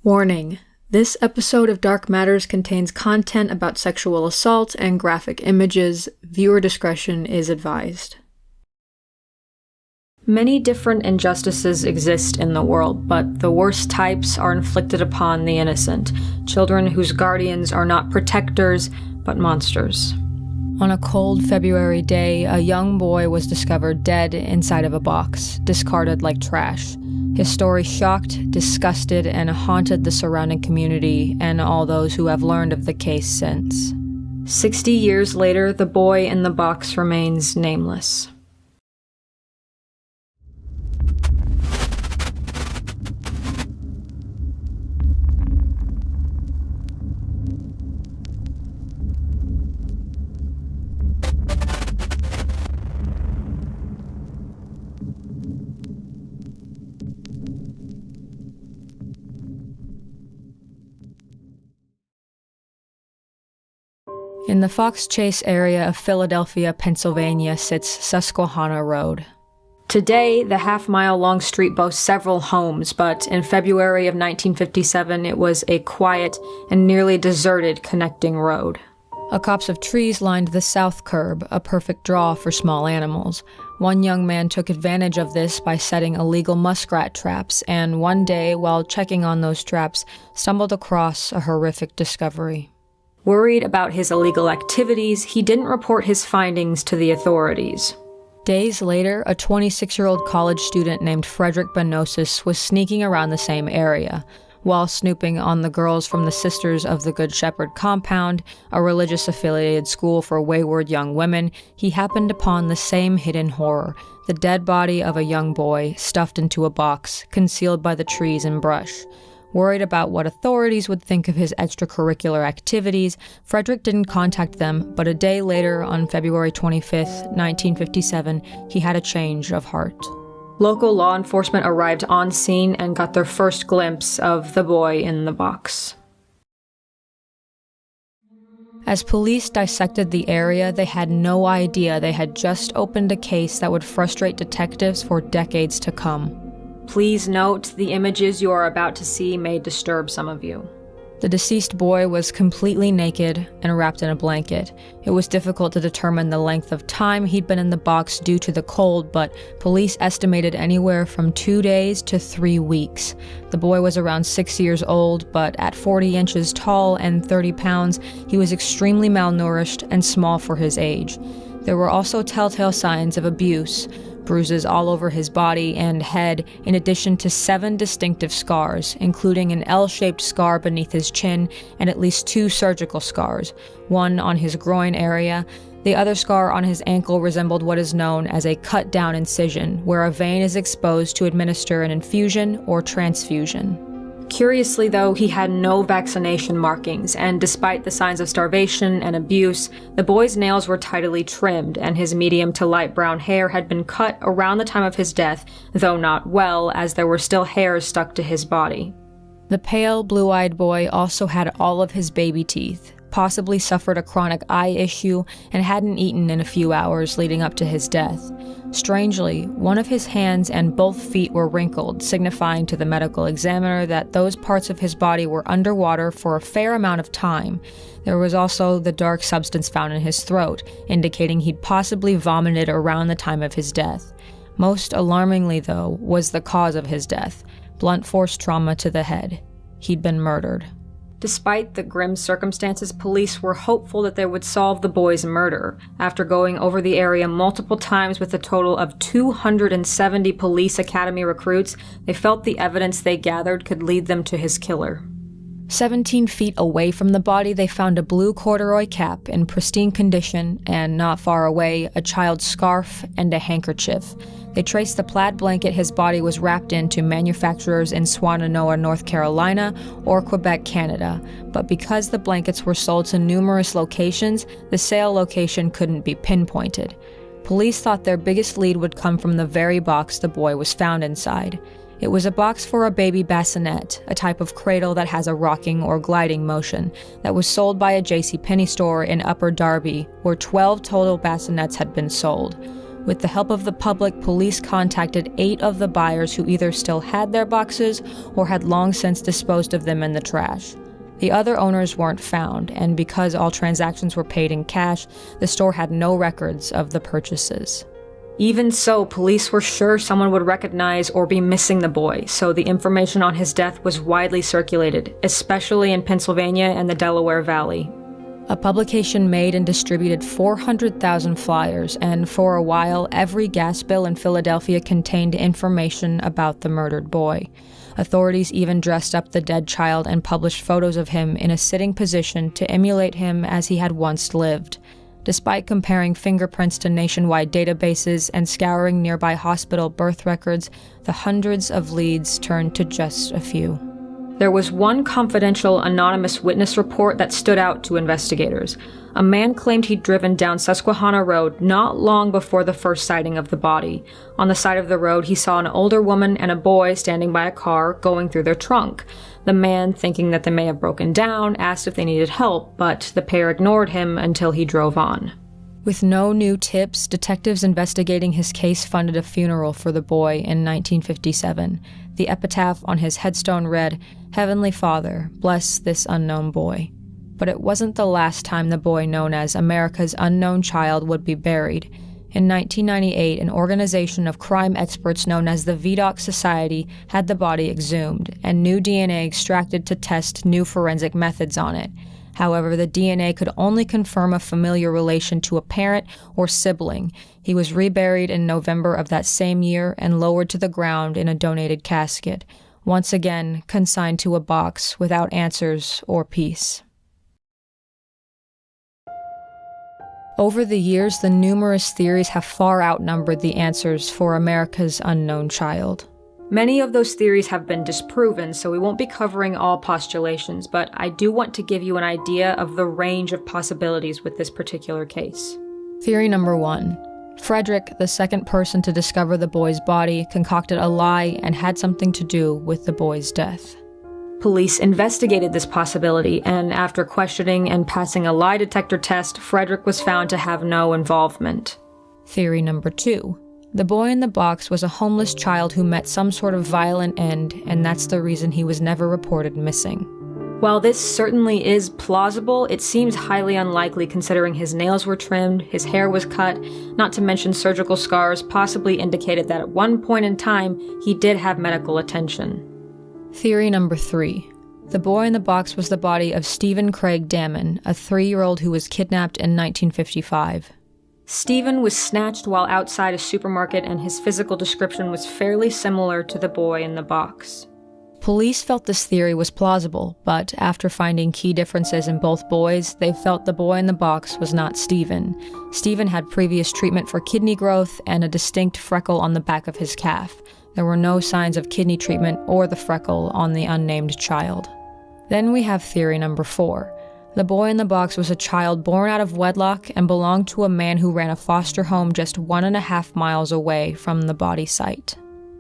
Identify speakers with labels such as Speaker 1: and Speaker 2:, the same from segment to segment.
Speaker 1: Warning: this episode of Dark Matters contains content about sexual assault and graphic images. Viewer discretion is advised. Many different injustices exist in the world, but the worst types are inflicted upon the innocent, children whose guardians are not protectors, but monsters. On a cold February day, a young boy was discovered dead inside of a box, discarded like trash. His story shocked, disgusted, and haunted the surrounding community and all those who have learned of the case since. 60 years later, the boy in the box remains nameless. In the Fox Chase area of Philadelphia, Pennsylvania sits Susquehanna Road. Today, the half-mile-long street boasts several homes, but in February of 1957 it was a quiet and nearly deserted connecting road. A copse of trees lined the south curb, a perfect draw for small animals. One young man took advantage of this by setting illegal muskrat traps, and one day, while checking on those traps, stumbled across a horrific discovery. Worried about his illegal activities, he didn't report his findings to the authorities. Days later, a 26-year-old college student named Frederick Benosis was sneaking around the same area. While snooping on the girls from the Sisters of the Good Shepherd compound, a religious-affiliated school for wayward young women, he happened upon the same hidden horror, the dead body of a young boy stuffed into a box, concealed by the trees and brush. Worried about what authorities would think of his extracurricular activities, Frederick didn't contact them, but a day later, on February 25, 1957, he had a change of heart. Local law enforcement arrived on scene and got their first glimpse of the boy in the box. As police dissected the area, they had no idea they had just opened a case that would frustrate detectives for decades to come. Please note, the images you are about to see may disturb some of you. The deceased boy was completely naked and wrapped in a blanket. It was difficult to determine the length of time he'd been in the box due to the cold, but police estimated anywhere from 2 days to 3 weeks. The boy was around 6 years old, but at 40 inches tall and 30 pounds, he was extremely malnourished and small for his age. There were also telltale signs of abuse. Bruises all over his body and head, in addition to 7 distinctive scars, including an L-shaped scar beneath his chin and at least 2 surgical scars, one on his groin area. The other scar on his ankle resembled what is known as a cut-down incision, where a vein is exposed to administer an infusion or transfusion. Curiously, though, he had no vaccination markings, and despite the signs of starvation and abuse, the boy's nails were tidily trimmed, and his medium to light brown hair had been cut around the time of his death, though not well, as there were still hairs stuck to his body. The pale, blue-eyed boy also had all of his baby teeth, possibly suffered a chronic eye issue, and hadn't eaten in a few hours leading up to his death. Strangely, one of his hands and both feet were wrinkled, signifying to the medical examiner that those parts of his body were underwater for a fair amount of time. There was also the dark substance found in his throat, indicating he'd possibly vomited around the time of his death. Most alarmingly, though, was the cause of his death: blunt force trauma to the head. He'd been murdered. Despite the grim circumstances, police were hopeful that they would solve the boy's murder. After going over the area multiple times with a total of 270 police academy recruits, they felt the evidence they gathered could lead them to his killer. 17 feet away from the body, they found a blue corduroy cap in pristine condition, and not far away, a child's scarf and a handkerchief. They traced the plaid blanket his body was wrapped in to manufacturers in Swannanoa, North Carolina, or Quebec, Canada. But because the blankets were sold to numerous locations, the sale location couldn't be pinpointed. Police thought their biggest lead would come from the very box the boy was found inside. It was a box for a baby bassinet, a type of cradle that has a rocking or gliding motion, that was sold by a JCPenney store in Upper Darby, where 12 total bassinets had been sold. With the help of the public, police contacted 8 of the buyers who either still had their boxes or had long since disposed of them in the trash. The other owners weren't found, and because all transactions were paid in cash, the store had no records of the purchases. Even so, police were sure someone would recognize or be missing the boy, so the information on his death was widely circulated, especially in Pennsylvania and the Delaware Valley. A publication made and distributed 400,000 flyers, and for a while, every gas bill in Philadelphia contained information about the murdered boy. Authorities even dressed up the dead child and published photos of him in a sitting position to emulate him as he had once lived. Despite comparing fingerprints to nationwide databases and scouring nearby hospital birth records, the hundreds of leads turned to just a few. There was one confidential anonymous witness report that stood out to investigators. A man claimed he'd driven down Susquehanna Road not long before the first sighting of the body. On the side of the road, he saw an older woman and a boy standing by a car going through their trunk. The man, thinking that they may have broken down, asked if they needed help, but the pair ignored him until he drove on. With no new tips, detectives investigating his case funded a funeral for the boy in 1957. The epitaph on his headstone read, "Heavenly Father, bless this unknown boy." But it wasn't the last time the boy known as America's unknown child would be buried. In 1998, an organization of crime experts known as the Vidocq Society had the body exhumed, and new DNA extracted to test new forensic methods on it. However, the DNA could only confirm a familiar relation to a parent or sibling. He was reburied in November of that same year and lowered to the ground in a donated casket, once again consigned to a box without answers or peace. Over the years, the numerous theories have far outnumbered the answers for America's unknown child. Many of those theories have been disproven, so we won't be covering all postulations, but I do want to give you an idea of the range of possibilities with this particular case. Theory number 1. Frederick, the second person to discover the boy's body, concocted a lie and had something to do with the boy's death. Police investigated this possibility, and after questioning and passing a lie detector test, Frederick was found to have no involvement. Theory number 2. The boy in the box was a homeless child who met some sort of violent end, and that's the reason he was never reported missing. While this certainly is plausible, it seems highly unlikely considering his nails were trimmed, his hair was cut, not to mention surgical scars possibly indicated that at one point in time he did have medical attention. Theory number 3. The boy in the box was the body of Stephen Craig Damon, a 3-year-old who was kidnapped in 1955. Stephen was snatched while outside a supermarket, and his physical description was fairly similar to the boy in the box. Police felt this theory was plausible, but after finding key differences in both boys, they felt the boy in the box was not Stephen. Stephen had previous treatment for kidney growth and a distinct freckle on the back of his calf. There were no signs of kidney treatment or the freckle on the unnamed child. Then we have theory number 4. The boy in the box was a child born out of wedlock and belonged to a man who ran a foster home just 1.5 miles away from the body site.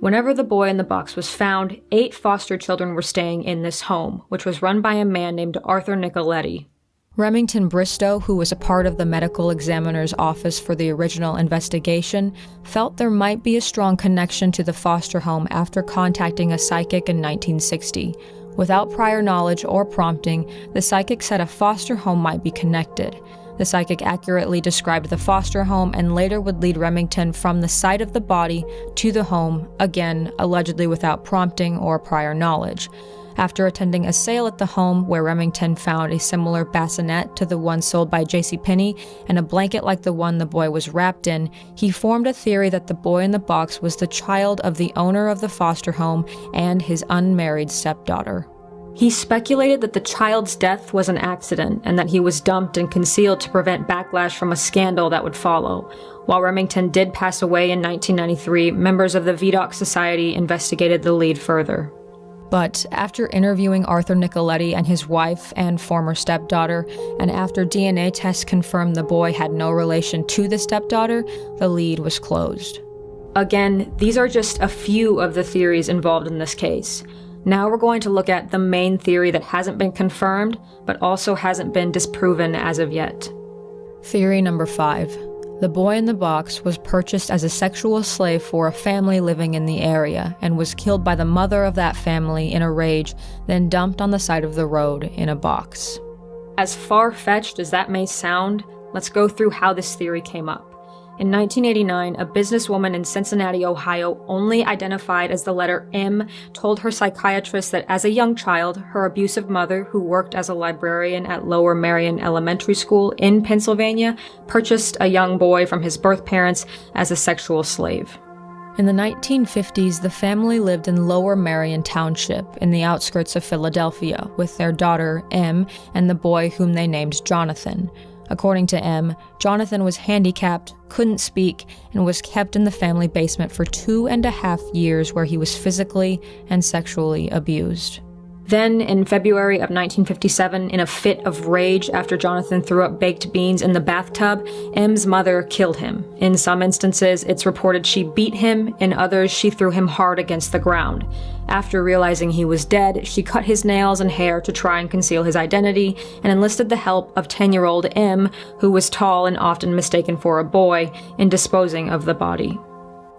Speaker 1: Whenever the boy in the box was found, 8 foster children were staying in this home, which was run by a man named Arthur Nicoletti. Remington Bristow, who was a part of the medical examiner's office for the original investigation, felt there might be a strong connection to the foster home after contacting a psychic in 1960. Without prior knowledge or prompting, the psychic said a foster home might be connected. The psychic accurately described the foster home and later would lead Remington from the site of the body to the home, again, allegedly without prompting or prior knowledge. After attending a sale at the home where Remington found a similar bassinet to the one sold by JCPenney and a blanket like the one the boy was wrapped in, he formed a theory that the boy in the box was the child of the owner of the foster home and his unmarried stepdaughter. He speculated that the child's death was an accident and that he was dumped and concealed to prevent backlash from a scandal that would follow. While Remington did pass away in 1993, members of the Vidocq Society investigated the lead further. But after interviewing Arthur Nicoletti and his wife and former stepdaughter, and after DNA tests confirmed the boy had no relation to the stepdaughter, the lead was closed. Again, these are just a few of the theories involved in this case. Now we're going to look at the main theory that hasn't been confirmed, but also hasn't been disproven as of yet. Theory number 5. The boy in the box was purchased as a sexual slave for a family living in the area and was killed by the mother of that family in a rage, then dumped on the side of the road in a box. As far-fetched as that may sound, let's go through how this theory came up. In 1989, a businesswoman in Cincinnati, Ohio, only identified as the letter M, told her psychiatrist that as a young child, her abusive mother, who worked as a librarian at Lower Merion Elementary School in Pennsylvania, purchased a young boy from his birth parents as a sexual slave. In the 1950s, the family lived in Lower Merion Township in the outskirts of Philadelphia with their daughter, M, and the boy whom they named Jonathan. According to M, Jonathan was handicapped, couldn't speak, and was kept in the family basement for 2.5 years where he was physically and sexually abused. Then, in February of 1957, in a fit of rage after Jonathan threw up baked beans in the bathtub, M's mother killed him. In some instances, it's reported she beat him, in others, she threw him hard against the ground. After realizing he was dead, she cut his nails and hair to try and conceal his identity, and enlisted the help of 10-year-old M, who was tall and often mistaken for a boy, in disposing of the body.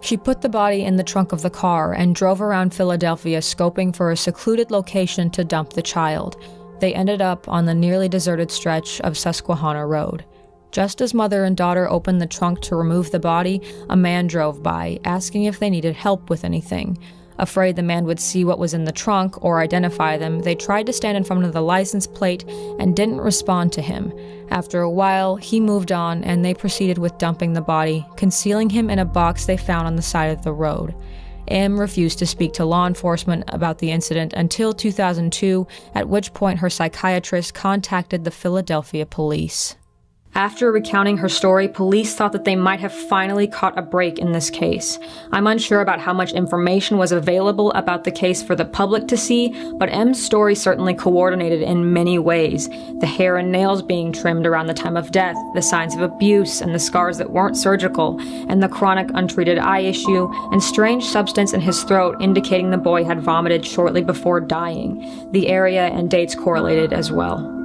Speaker 1: She put the body in the trunk of the car and drove around Philadelphia scoping for a secluded location to dump the child. They ended up on the nearly deserted stretch of Susquehanna Road. Just as mother and daughter opened the trunk to remove the body, a man drove by, asking if they needed help with anything. Afraid the man would see what was in the trunk or identify them, they tried to stand in front of the license plate and didn't respond to him. After a while, he moved on and they proceeded with dumping the body, concealing him in a box they found on the side of the road. M refused to speak to law enforcement about the incident until 2002, at which point her psychiatrist contacted the Philadelphia police. After recounting her story, police thought that they might have finally caught a break in this case. I'm unsure about how much information was available about the case for the public to see, but M's story certainly coordinated in many ways. The hair and nails being trimmed around the time of death, the signs of abuse and the scars that weren't surgical, and the chronic untreated eye issue, and strange substance in his throat indicating the boy had vomited shortly before dying. The area and dates correlated as well.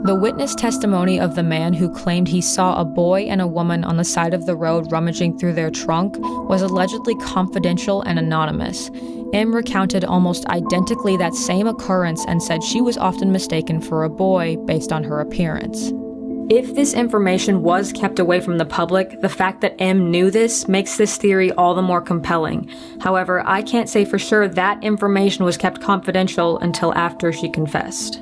Speaker 1: The witness testimony of the man who claimed he saw a boy and a woman on the side of the road rummaging through their trunk was allegedly confidential and anonymous. M recounted almost identically that same occurrence and said she was often mistaken for a boy based on her appearance. If this information was kept away from the public, the fact that M knew this makes this theory all the more compelling. However, I can't say for sure that information was kept confidential until after she confessed.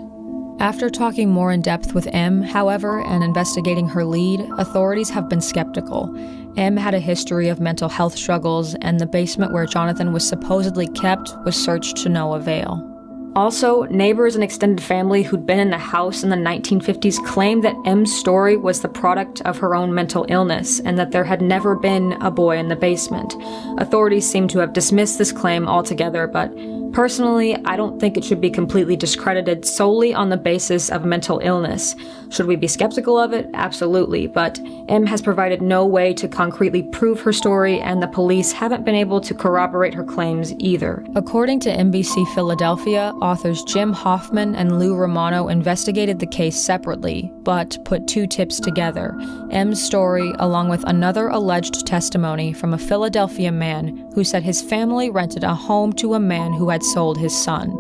Speaker 1: After talking more in depth with M, however, and investigating her lead, authorities have been skeptical. M had a history of mental health struggles, and the basement where Jonathan was supposedly kept was searched to no avail. Also, neighbors and extended family who'd been in the house in the 1950s claimed that M's story was the product of her own mental illness, and that there had never been a boy in the basement. Authorities seem to have dismissed this claim altogether, but personally, I don't think it should be completely discredited solely on the basis of mental illness. Should we be skeptical of it? Absolutely, but M has provided no way to concretely prove her story, and the police haven't been able to corroborate her claims either. According to NBC Philadelphia, authors Jim Hoffman and Lou Romano investigated the case separately, but put two tips together: M's story, along with another alleged testimony from a Philadelphia man who said his family rented a home to a man who had sold his son.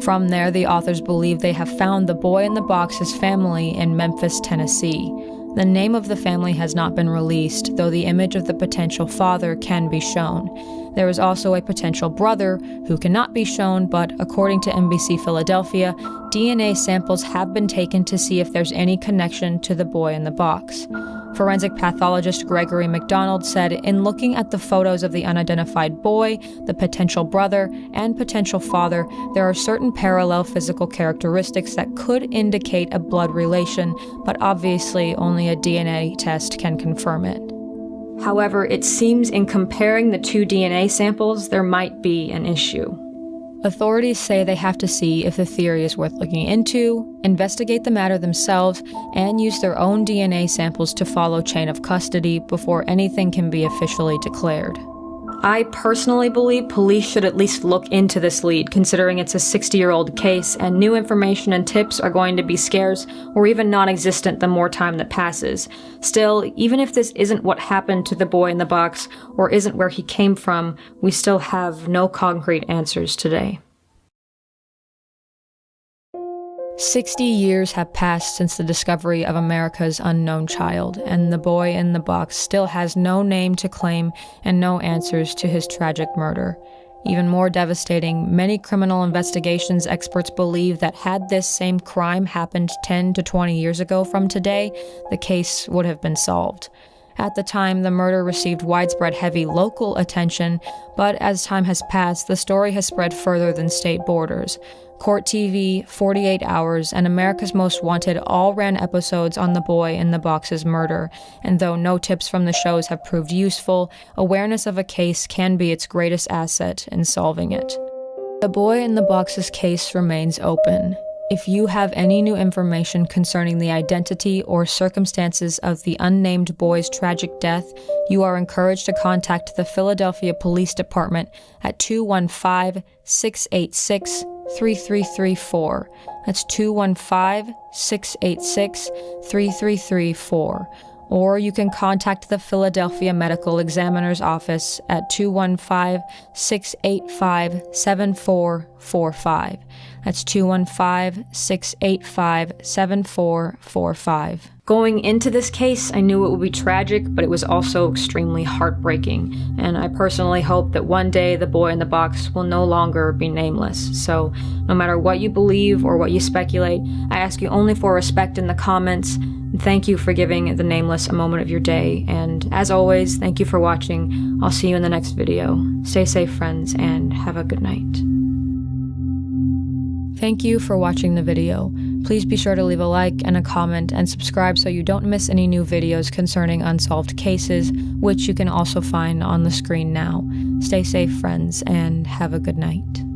Speaker 1: From there, the authors believe they have found the boy in the box's family in Memphis, Tennessee. The name of the family has not been released, though the image of the potential father can be shown. There is also a potential brother who cannot be shown, but according to NBC Philadelphia, DNA samples have been taken to see if there's any connection to the boy in the box. Forensic pathologist Gregory McDonald said, in looking at the photos of the unidentified boy, the potential brother, and potential father, there are certain parallel physical characteristics that could indicate a blood relation, but obviously only a DNA test can confirm it. However, it seems in comparing the two DNA samples, there might be an issue. Authorities say they have to see if the theory is worth looking into, investigate the matter themselves, and use their own DNA samples to follow chain of custody before anything can be officially declared. I personally believe police should at least look into this lead, considering it's a 60-year-old case and new information and tips are going to be scarce or even non-existent the more time that passes. Still, even if this isn't what happened to the boy in the box or isn't where he came from, we still have no concrete answers today. 60 years have passed since the discovery of America's unknown child, and the boy in the box still has no name to claim and no answers to his tragic murder. Even more devastating, many criminal investigations experts believe that had this same crime happened 10 to 20 years ago from today, the case would have been solved. At the time, the murder received widespread heavy local attention, but as time has passed, the story has spread further than state borders. Court TV, 48 Hours, and America's Most Wanted all ran episodes on the boy in the box's murder, and though no tips from the shows have proved useful, awareness of a case can be its greatest asset in solving it. The boy in the box's case remains open. If you have any new information concerning the identity or circumstances of the unnamed boy's tragic death, you are encouraged to contact the Philadelphia Police Department at 215-686-3334. That's 215-686-3334. Or you can contact the Philadelphia Medical Examiner's Office at 215-685-7445. That's 215-685-7445. Going into this case, I knew it would be tragic, but it was also extremely heartbreaking, and I personally hope that one day the boy in the box will no longer be nameless. So, no matter what you believe or what you speculate, I ask you only for respect in the comments. Thank you for giving the Nameless a moment of your day, and as always, thank you for watching. I'll see you in the next video. Stay safe, friends, and have a good night. Thank you for watching the video. Please be sure to leave a like and a comment and subscribe so you don't miss any new videos concerning unsolved cases, which you can also find on the screen now. Stay safe, friends, and have a good night.